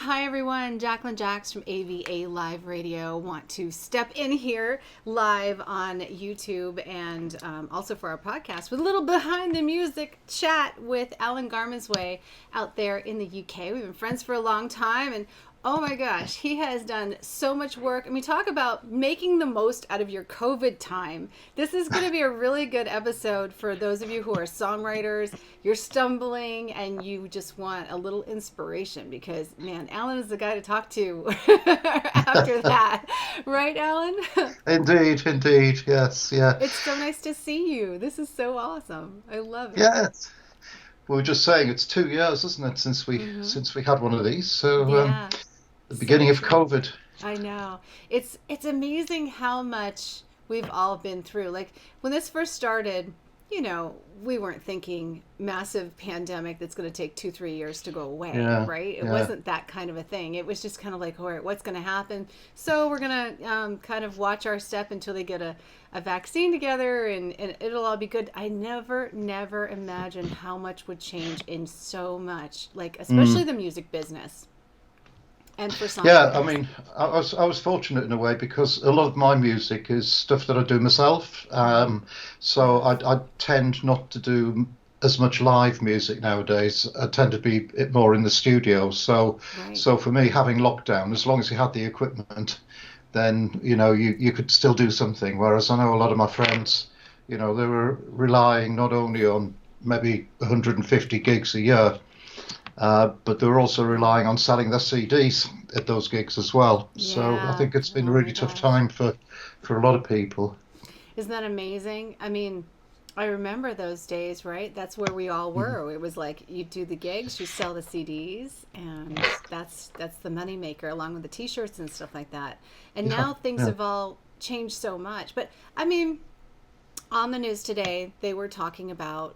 Hi everyone, Jacqueline Jax from AVA Live Radio. Want to step in here live on YouTube and also for our podcast with a little behind the music chat with Alan Garmonsway out there in the UK. We've been friends for a long time, and oh my gosh, he has done so much work. And we talk about making the most out of your COVID time. This is going to be a really good episode for those of you who are songwriters, you're stumbling, and you just want a little inspiration because, man, Alan is the guy to talk to after that. Right, Alan? Indeed, yes, yeah. It's so nice to see you. This is so awesome. I love it. Yeah, we were just saying it's 2 years, isn't it, since we had one of these? So Yeah, the so beginning of true. COVID. I know. It's amazing how much we've all been through. Like when this first started, we weren't thinking massive pandemic that's going to take 2-3 years to go away, Yeah, right? It yeah. wasn't that kind of a thing. It was just kind of like, all right, what's going to happen? So we're going to kind of watch our step until they get a vaccine together, and it'll all be good. I never imagined how much would change in so much, like especially Mm. the music business and for Yeah, I songwriters. mean, I was fortunate in a way because a lot of my music is stuff that I do myself. So I tend not to do as much live music nowadays. I tend to be more in the studio. So Right. so for me, having lockdown, as long as you had the equipment, then you could still do something. Whereas I know a lot of my friends, they were relying not only on maybe 150 gigs a year, but they were also relying on selling their CDs at those gigs as well. So I Yeah. think it's been a Oh my really tough gosh. time for a lot of people. Isn't that amazing? I mean, I remember those days, right? That's where we all Mhm. were. It was like you do the gigs, you sell the CDs, and that's the money maker along with the t-shirts and stuff like that. And Yeah, now things yeah. have all changed so much. But I mean, on the news today, they were talking about,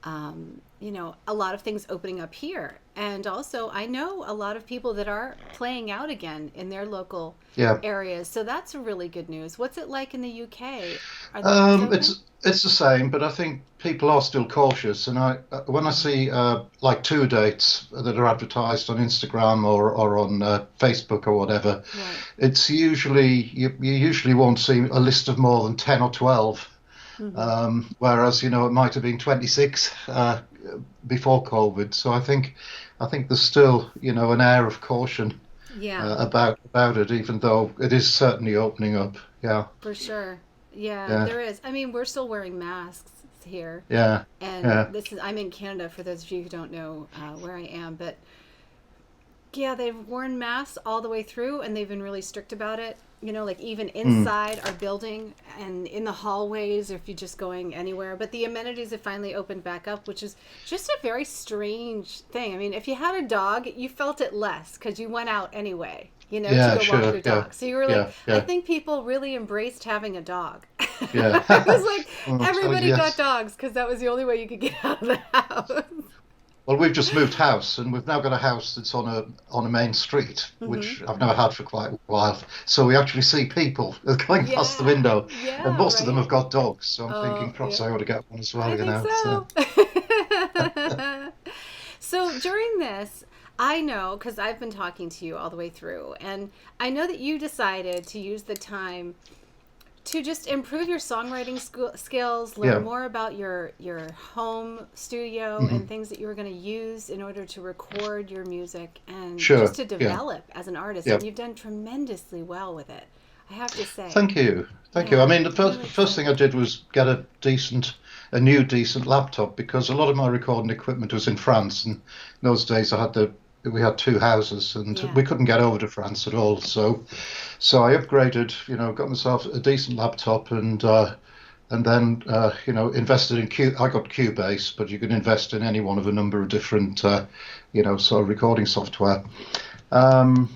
a lot of things opening up here. And also, I know a lot of people that are playing out again in their local Yeah. areas. So that's really good news. What's it like in the UK? Are the bars Um, open? it's it's the same, but I think people are still cautious. And when I Mm, see like tour dates that are advertised on Instagram or on Facebook or whatever, right. it's usually you usually won't see a list of more than 10 or 12. Hmm. Whereas it might have been 26 before COVID. So I think there's still an air of caution Yeah, about it, even though it is certainly opening up. Yeah, for sure. Yeah, yeah, there is. I mean, we're still wearing masks here. yeah, And yeah. I'm in Canada for those of you who don't know where I am. But yeah, they've worn masks all the way through, and they've been really strict about it. Like even Mm, inside our building and in the hallways, if you're just going anywhere. But the amenities have finally opened back up, which is just a very strange thing. I mean, if you had a dog, you felt it less because you went out anyway, to yeah, go walk sure, your yeah, dog. So you were like, yeah, I yeah, think people really embraced having a dog. yeah. It was like Oh, everybody got yes. dogs because that was the only way you could get out of the house. Well, we've just moved house, and we've now got a house that's on a main street, Hmm. which I've never had for quite a while. So we actually see people going past the Yeah, window, and yeah, most of them have right. got dogs. So I'm thinking Oh, perhaps yeah. I ought to get one as I well. think So so. So during this, I know because I've been talking to you all the way through, and I know that you decided to use the time to just improve your songwriting skills, learn yeah, more about your home studio and hmm, things that you were going to use in order to record your music and just sure, to yeah, develop as an artist. yeah. And you've done tremendously well with it, I have to say. Thank you, thank you. I Yeah, mean, the I'm first really first thing I excited. did was get a new decent laptop because a lot of my recording equipment was in France, and in those days we had two houses, and Yeah. we couldn't get over to France at all. So I upgraded, got myself a decent laptop, and then invested in I got Cubase, but you can invest in any one of a number of different sort of recording software.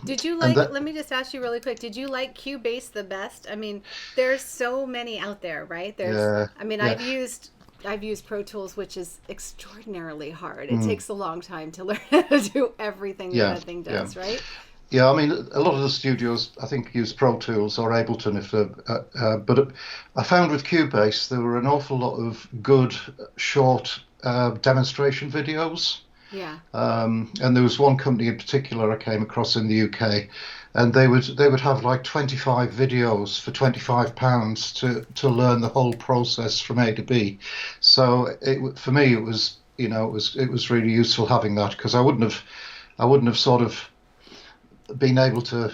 Did you And like, that let me just ask you really quick, did you like Cubase the best? I mean, there's so many out there, right? Yeah, I mean, yeah. I've used Pro Tools, which is extraordinarily hard. It Mm, takes a long time to learn how to do everything that yeah, that thing yeah. does, right? Yeah, I mean, a lot of the studios, I think, use Pro Tools or Ableton but I found with Cubase there were an awful lot of good short demonstration videos. Yeah. And there was one company in particular I came across in the UK, and they would have like 25 videos for £25 to learn the whole process from A to B. So for me it was, it was really useful having that, because I wouldn't have sort of been able to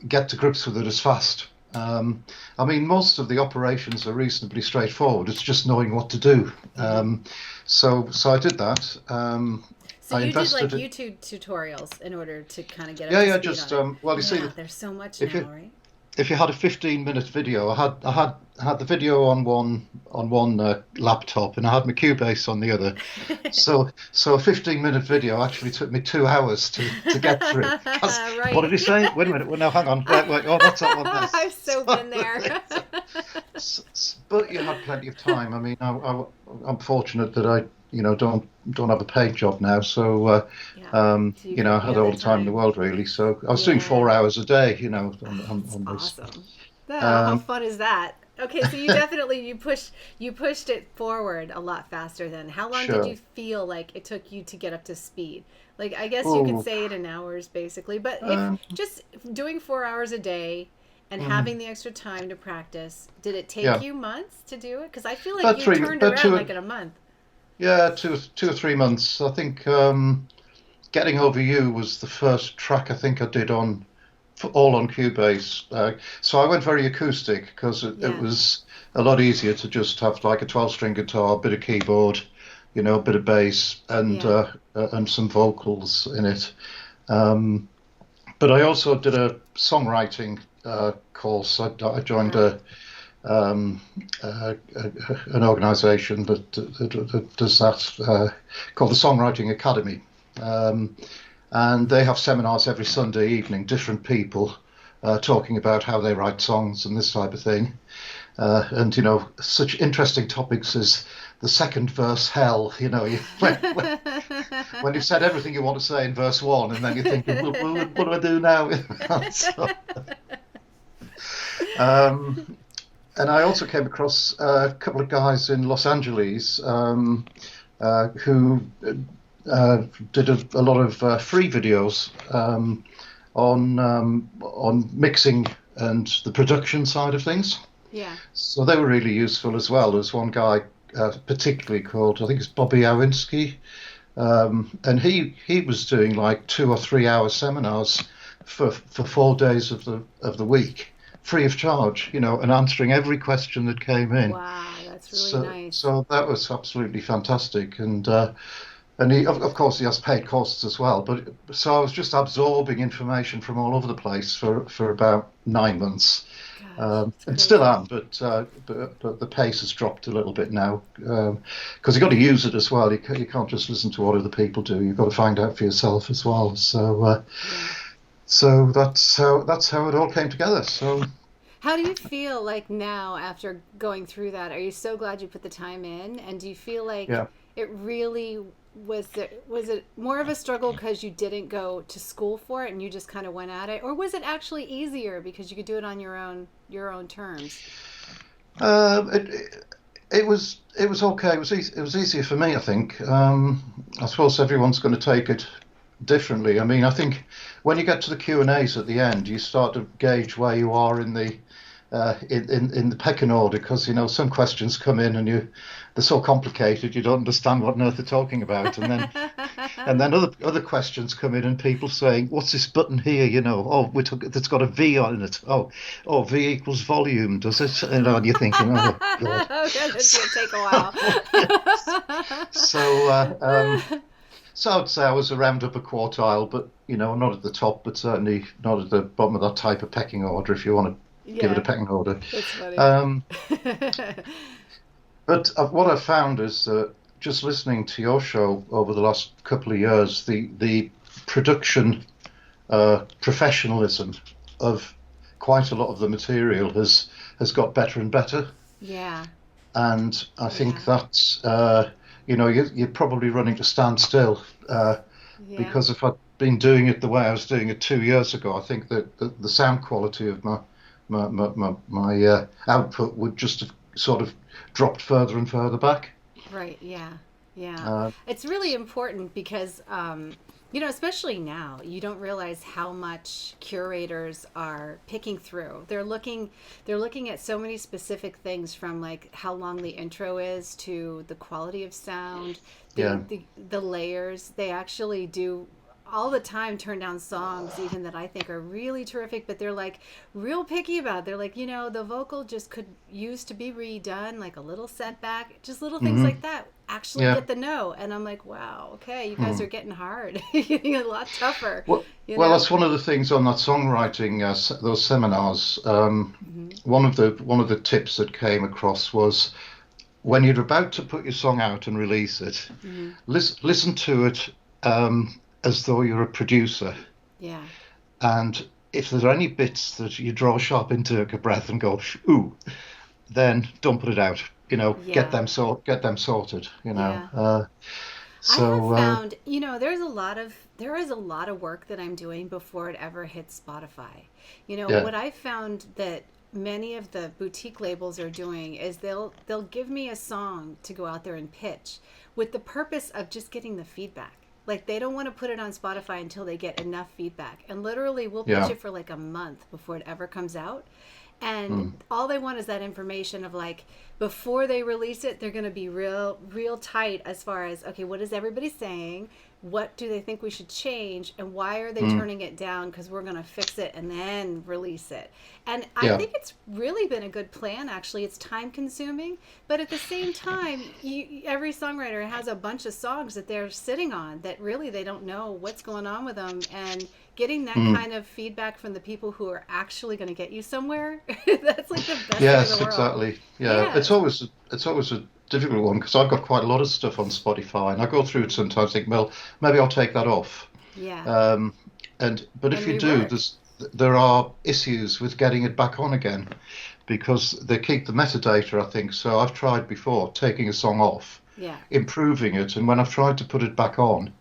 get to grips with it as fast. I mean, most of the operations are reasonably straightforward. It's just knowing what to do. So I did that. So I you did like invested in, YouTube tutorials in order to kind of get up yeah, to yeah. speed Just on it. well, you see, Yeah, there's so much if now, you right? if you had a 15-minute video, I had the video on one laptop, and I had my Cubase on the other. So a 15-minute video actually took me 2 hours to get through. 'Cause what did Right. he say? Wait a minute. Well, no, hang on. Wait. Oh, that's that one there. I've so been there. But you had plenty of time. I mean, I'm fortunate that I, don't have a paid job now, so Yeah. So I you had have all that the time in the time. world really. So I was doing Yeah. 4 hours a day, That's on this. awesome. How Um, fun is that? Okay, so you definitely you pushed it forward a lot faster then. How long did you sure. feel like it took you to get up to speed? Like I guess you could Oh, say it in hours basically, but if um, just doing 4 hours a day and mhm, having the extra time to practice, did it take yeah, you months to do it? Because I feel like about you three, turned about around two, like in a month. yeah, 2 or 3 months. I think Getting Over You was the first track I think I did all on Cubase. So I went very acoustic, because it Yeah, was a lot easier to just have like a 12-string guitar, a bit of keyboard, a bit of bass, yeah, and some vocals in it. Um, but I also did a songwriting course. I joined wow, um, an organisation that does that, called the Songwriting Academy. Um, and they have seminars every Sunday evening, different people talking about how they write songs and this type of thing. And such interesting topics as the second verse hell. When you've said everything you want to say in verse one, and then you're thinking, well, what do I do now? So, um, and I also came across a couple of guys in Los Angeles who did a lot of free videos on mixing and the production side of things. yeah, So they were really useful as well. There's one guy particularly called, I think it's Bobby Owinski, and he was doing like 2 or 3 hour seminars for 4 days of the week, free of charge, and answering every question that came in. wow, that's really So nice. so that was absolutely fantastic, and he, of course, he has paid courses as well. But so I was just absorbing information from all over the place for about 9 months, Gosh, it's and still crazy. am. But the pace has dropped a little bit now, because you've got to use it as well. You can't just listen to what other people do. You've got to find out for yourself as well. Yeah. So that's how it all came together. So How do you feel like now after going through that? Are you so glad you put the time in? And do you feel like yeah. it really was it more of a struggle because you didn't go to school for it and you just kind of went at it, or was it actually easier because you could do it on your own terms? It was okay. It was easier for me, I think. I suppose everyone's going to take it differently. I mean, I think when you get to the Q&As at the end, you start to gauge where you are in the pecking order, because some questions come in and they're so complicated you don't understand what on earth they're talking about, and then other questions come in, and people saying, "What's this button here?" "Oh, it's got a V on it." "Oh, V equals volume, does it?" And you're thinking, "Oh God." Okay, that's So, gonna take a while. so, so I'd say I was around upper quartile, but not at the top, but certainly not at the bottom of that type of pecking order, if you want to give it a Yeah, pecking order. that's funny. Um, but what I've found is that just listening to your show over the last couple of years, the production professionalism of quite a lot of the material has got better and better, Yeah, and I think yeah, that's you're probably running to stand still, yeah. because if I'd been doing it the way I was doing it 2 years ago, I think that the sound quality of my output would just have sort of dropped further and further back. Right, yeah. Yeah. Uh, It's really important because, you know, especially now, you don't realize how much curators are picking through. They're looking at so many specific things, from like how long the intro is to the quality of sound, yeah, the layers. They actually do all the time turn down songs even that I think are really terrific, but they're like real picky about it. They're like, you know, the vocal just could use to be redone, like a little setback, just little things hmm like that actually yeah. get the no. And I'm like, wow, okay, you guys Hmm. are getting hard. You're getting a lot tougher, Well, you well, know. that's one of the things on that songwriting, those seminars. Hmm. One of the tips that came across was when you're about to put your song out and release it, Hmm. listen to it as though you're a producer. Yeah. And if there are any bits that you draw a sharp intake of breath and go, ooh, then don't put it out. Get Yeah. them sorted. Yeah. I have So found, you know, there is a lot of work that I'm doing before it ever hits Spotify. You know, yeah, what I found that many of the boutique labels are doing is they'll give me a song to go out there and pitch with the purpose of just getting the feedback. Like they don't want to put it on Spotify until they get enough feedback. And literally we'll pitch yeah, it for like a month before it ever comes out. And mm, all they want is that information of like, before they release it, they're going to be real tight as far as, okay, what is everybody saying, what do they think we should change, and why are they mm, turning it down, because we're going to fix it and then release it. And I yeah, think it's really been a good plan. Actually, it's time consuming, but at the same time, every songwriter has a bunch of songs that they're sitting on that really they don't know what's going on with them. And getting that mm. kind of feedback from the people who are actually going to get you somewhere, that's like the best thing in the Yes, world. exactly. Yeah, Yes. it's always a difficult one because I've got quite a lot of stuff on Spotify, and I go through it sometimes. Think, well, maybe I'll take that off. Yeah. Um, but And if you do, rework. there are issues with getting it back on again because they keep the metadata, I think. So I've tried before taking a song off, Yeah. improving it, and when I've tried to put it back on,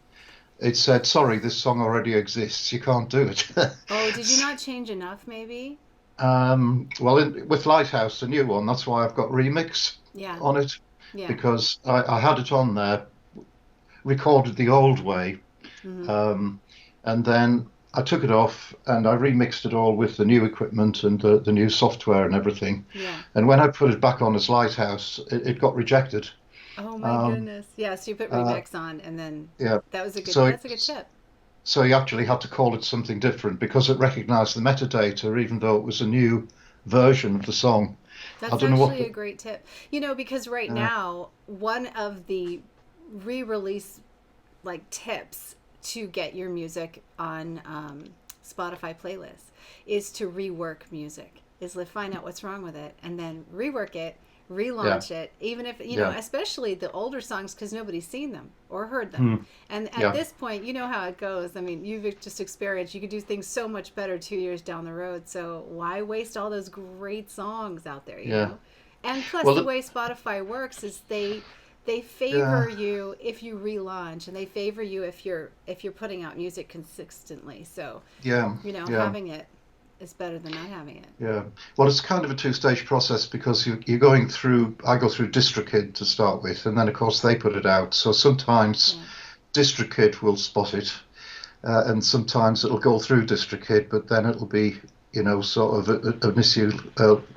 it said, "Sorry, this song already exists. You can't do it." Oh, did you not change enough, maybe? Well, with Lighthouse, the new one, that's why I've got remix Yeah. on it Yeah. because I had it on there, recorded the old way, Hmm. um, and then I took it off and I remixed it all with the new equipment and the new software and everything. Yeah. And when I put it back on as Lighthouse, it got rejected. Oh my Um, goodness. Yeah, so you put uh, remix on, and then yeah, so that's a good tip. so you actually had to call it something different because it recognised the metadata, even though it was a new version of the song. I That's don't know what. actually a great tip. You know, because right Uh, now, one of the re-release like tips to get your music on Spotify playlists is to rework music. Is to find out what's wrong with it and then rework it, yeah, relaunch it. Even if you know, yeah, especially the older songs, because nobody's seen them or heard them. mm, And at yeah, this point, you know how it goes. I mean, you've just experienced. You could do things so much better 2 years down the road. So why waste all those great songs out there? You yeah. know. And plus, Well, the way Spotify works is they yeah, favor you if you relaunch, and they favor you if you're putting out music consistently. So, yeah, you know, yeah. having it is better than not having it. Yeah. Well, it's kind of a two-stage process because you're going through, I go through DistroKid to start with, and then of course they put it out. So sometimes Yeah. DistroKid will spot it, and sometimes it'll go through DistroKid, but then it'll be, sort of an issue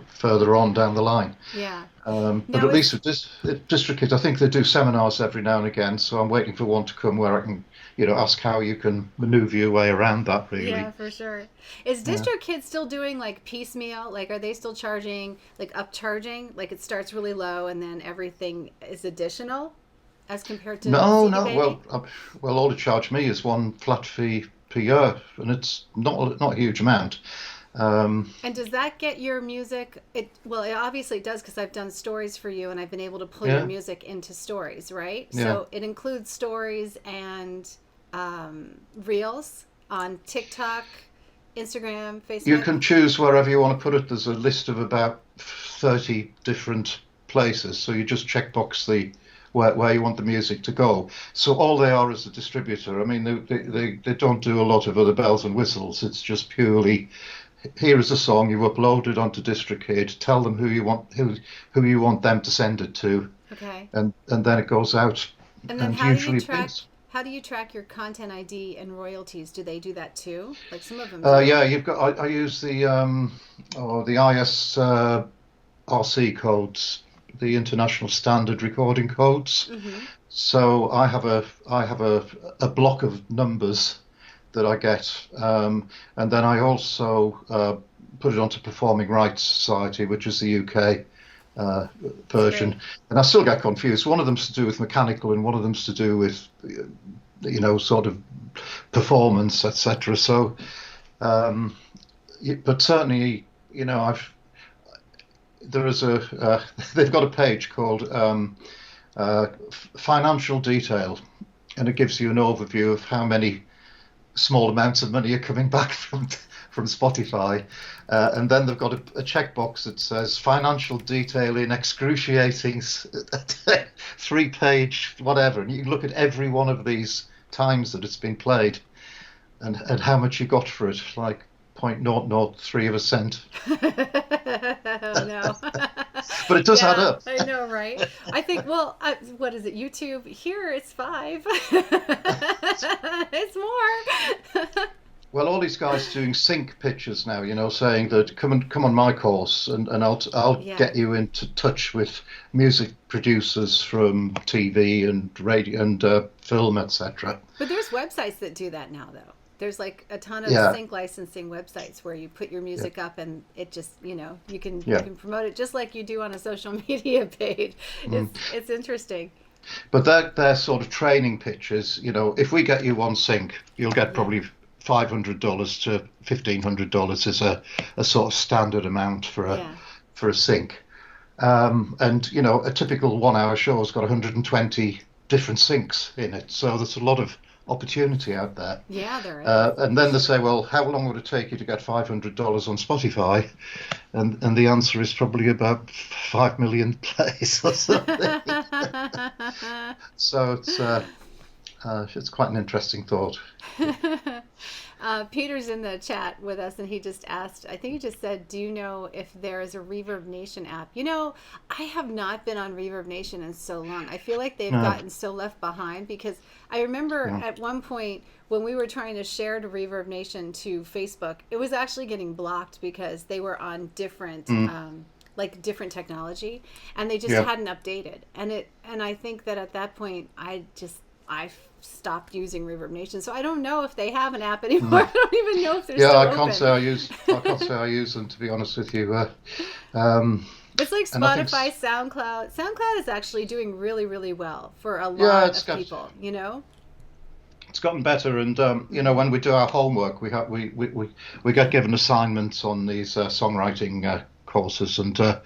further on down the line. Yeah. But Now at least is with DistroKid, I think they do seminars every now and again. So I'm waiting for one to come where I can, ask how you can maneuver your way around that, really. yeah, for sure. Is Yeah. DistroKid still doing like piecemeal? Like, are they still charging like upcharging? Like it starts really low and then everything is additional as compared to No, CD no. Baby? Well, all they charge me is one flat fee per year, and it's not a huge amount. Um, And does that get your music? It obviously does because I've done stories for you and I've been able to pull your yeah, music into stories, right? yeah. So it includes stories and reels on TikTok, Instagram, You Facebook. can choose wherever you want to put it. There's a list of about 30 different places, so you just checkbox where you want the music to go. So all they are is a distributor. I mean, they don't do a lot of other bells and whistles. It's just purely here is a song you've uploaded onto DistroKid. Tell them who you want them to send it to, Okay. and then it goes out And then and usually things. how do you track your content ID and royalties? Do they do that too? Like some of them Yeah, you've got. I use the ISRC codes, the International Standard Recording Codes. Mm-hmm. So I have a block of numbers that I get, and then I also put it onto Performing Rights Society, which is the UK version. Great. And I still get confused. One of them's to do with mechanical, and one of them's to do with, sort of performance, etc. So, but certainly, there is they've got a page called Financial Detail, and it gives you an overview of how many small amounts of money are coming back from Spotify, and then they've got a checkbox that says financial detail in excruciating 3-page whatever, and you can look at every one of these times that it's been played, and how much you got for it, like 0.003 of a cent. Oh no. But it does add up. I know, right? I think, what is it? YouTube here, it's 5. It's more. Well, all these guys doing sync pictures now, saying that come on my course, and I'll get you into touch with music producers from TV and radio and film, etc. But there's websites that do that now, though. There's like a ton of sync licensing websites where you put your music up and it just, you can promote it just like you do on a social media page. It's interesting. But they're sort of training pictures. If we get you on sync, you'll get probably $500 to $1,500 is a sort of standard amount for a sync. And a typical 1-hour show has got 120 different syncs in it, so there's a lot of opportunity out there. Yeah, there is. And then they say, well, how long would it take you to get $500 on Spotify? And the answer is probably about 5 million plays or something. So it's quite an interesting thought. Peter's in the chat with us, and he just asked, I think he just said, do you know if there is a Reverb Nation app? I have not been on Reverb Nation in so long. I feel like they've gotten so left behind, because I remember at one point when we were trying to share to Reverb Nation to Facebook, it was actually getting blocked because they were on different different technology, and they just hadn't updated. And I think that at that point I stopped using Reverb Nation, so I don't know if they have an app anymore. I don't even know if they're still open. I can't say I use them, to be honest with you. It's like Spotify, SoundCloud. SoundCloud is actually doing really, really well for a lot of people. It's gotten better, and when we do our homework, we get given assignments on these songwriting courses, and so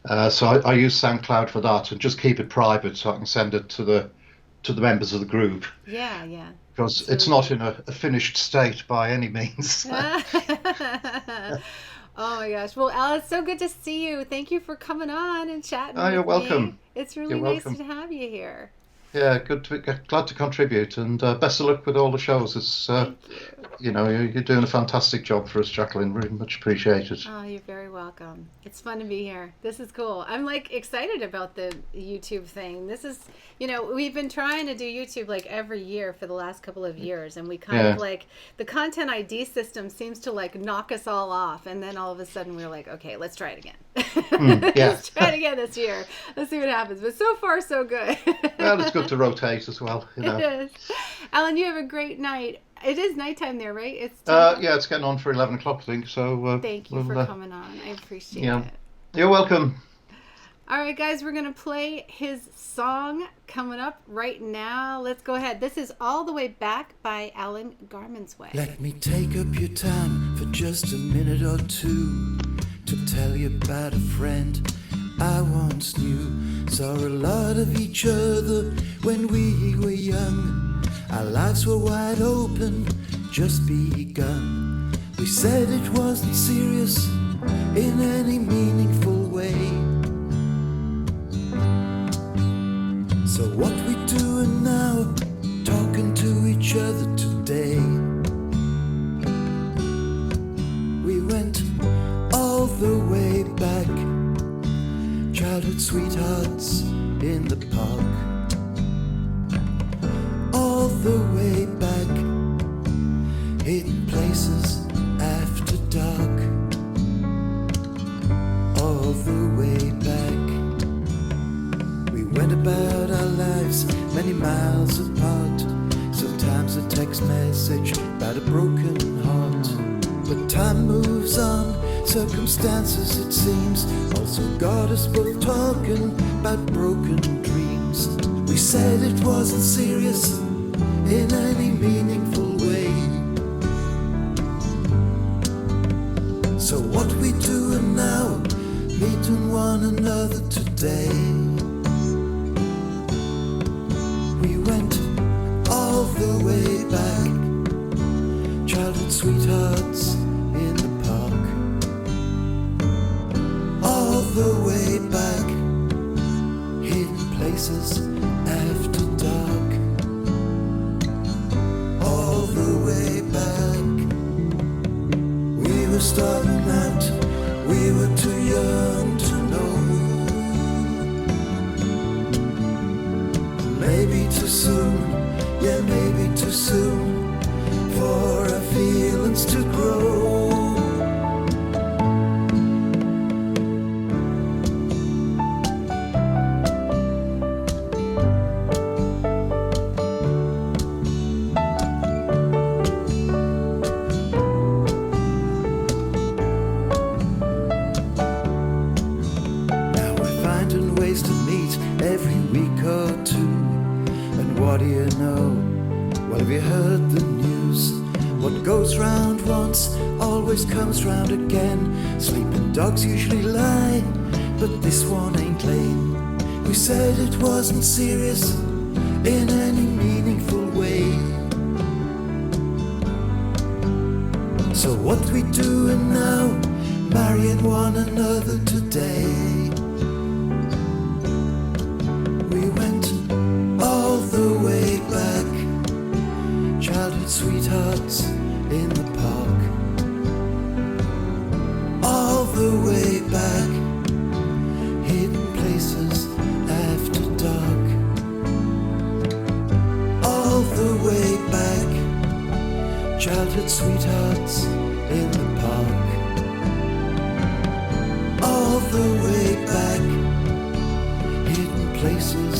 I use SoundCloud for that, and just keep it private so I can send it to the members of the group. Yeah. Because it's not in a finished state by any means. Oh my gosh. Well, Al, it's so good to see you. Thank you for coming on and chatting with you're welcome. Me. It's really nice to have you here. Yeah, glad to contribute, and best of luck with all the shows. It's Thank you. You're doing a fantastic job for us, Jacqueline. Really much appreciated. Oh, you're very welcome. It's fun to be here. This is cool. I'm excited about the YouTube thing. This is, we've been trying to do YouTube every year for the last couple of years, and we kind of the content ID system seems to knock us all off, and then all of a sudden we're like, okay, let's try it again. Let's try it again this year. Let's see what happens. But so far, so good. Well, it's good to rotate as well. It is. Alan, you have a great night. It is nighttime there, right? It's it's getting on for 11 o'clock, I think. So thank you for coming on. I appreciate it. You're welcome. All right, guys, we're gonna play his song coming up right now. Let's go ahead. This is All the Way Back by Alan Garmonsway. Let me take up your time for just a minute or two to tell you about a friend I once knew. Saw a lot of each other when we were young. Our lives were wide open, just begun. We said it wasn't serious in any meaningful way. So what we doing now, talking to each other today? We went all the way back, childhood sweethearts in the park. the way back, hidden places after dark, all the way back. We went about our lives many miles apart, sometimes a text message about a broken heart. But time moves on, circumstances it seems also got us both talking about broken dreams. We said it wasn't serious in any meaningful way. So what we doing now, meeting one another today? We went all the way back, childhood sweethearts in the park, all the way back, hidden places after dark, all the way back. We were starting out, we were too young to know, maybe too soon, yeah, maybe too soon for our feelings to grow. Now we're finding ways to meet every week or two. And what do you know? Well, have you heard the news? What goes round once always comes round again. Sleeping dogs usually lie, but this one ain't lame. We said it wasn't serious in any meaningful way. So what we doing now, marrying one another today? We went all the way back, childhood sweethearts in the park, all the way back, hidden places after dark, all the way back, childhood sweethearts in the park, all the way back, hidden places